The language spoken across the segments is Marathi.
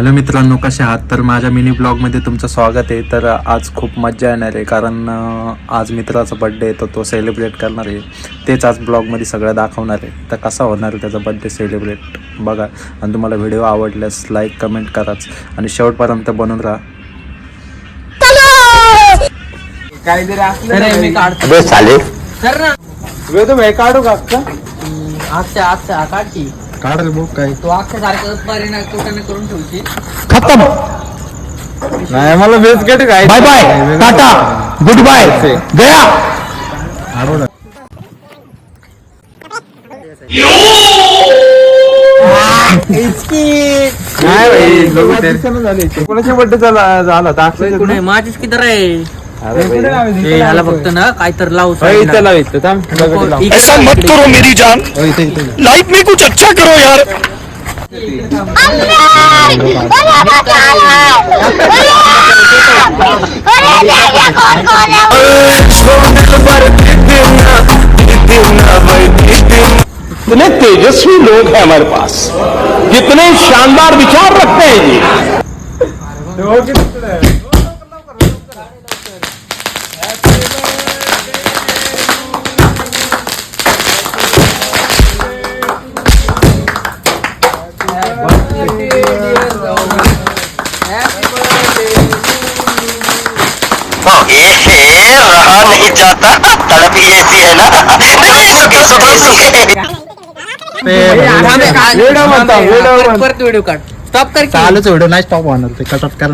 हॅलो मित्रांनो, कसे आहात? तर माझ्या मिनी ब्लॉगमध्ये तुमचं स्वागत आहे. तर आज खूप मजा येणार आहे, कारण आज मित्राचा बड्डे आहे, तो सेलिब्रेट करणार आहे. तेच आज ब्लॉगमध्ये सगळं दाखवणार आहे. तर कसा होणार आहे त्याचा बड्डे सेलिब्रेट बघा. आणि तुम्हाला व्हिडिओ आवडल्यास लाईक कमेंट कराच आणि शेवटपर्यंत बनून राहा. मी काढतो काढू का आजच्या काढची काढ रे भाऊ काय तो अक्षय सारखं परिणाम तोटाने करून ठेवची. खत्म. नाही मला बिस्किट काय bye bye, tata, good bye, गया. कोणाच्या बड्डे झाला कुठे माझीच किधर आहे? याला फक्त ना काय तर लावू ऐसा मत करो मेरी जान, लाइफ में कुछ अच्छा करो यार. इतने तेजस्वी लोग हैं हमारे पास, कितने शानदार विचार रखते हैं जी. रहा नहीं जाता, तड़प ही ऐसी है ना. परत व्हिडिओ काढ. स्टॉप कर. चालूच व्हिडिओ नाही स्टॉप होणार, ते कट ऑफ काय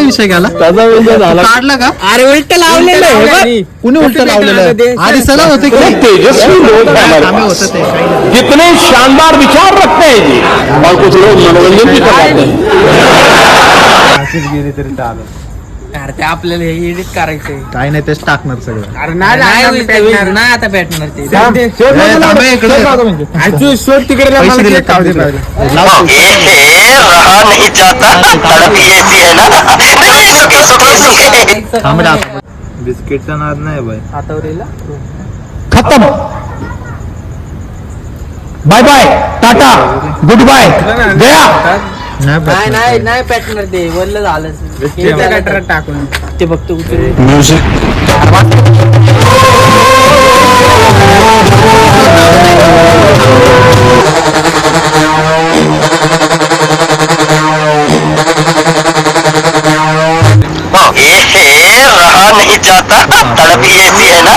विषय गेला काढला का? अरे उलट लावलेलं आहे. कुणी उलट लावलेलं आधी सला होते कितने तेजस्वी लोग हैं हमारे पास, कितने शानदार विचार रखते हैं जी. और कुछ लोग मनोरंजन भी करते हैं. गेली तरी चालू. अरे ते आपल्याला एडिट करायचंय. काय नाही तेच टाकणार सगळं. अरे नाही आता भेटणार ते. शोध तिकडे रहा नहीं जाता, तड़प ही ऐसी है ना. बिस्किटचा नाद नाही बाई. हातावरील खत्म. Bye bye, tata, good bye, गया. नाही पेटणार ते. वल्ल झालं टाकून ते बघतो म्युझिक. रहा नहीं जाता, तड़प ही ऐसी है ना.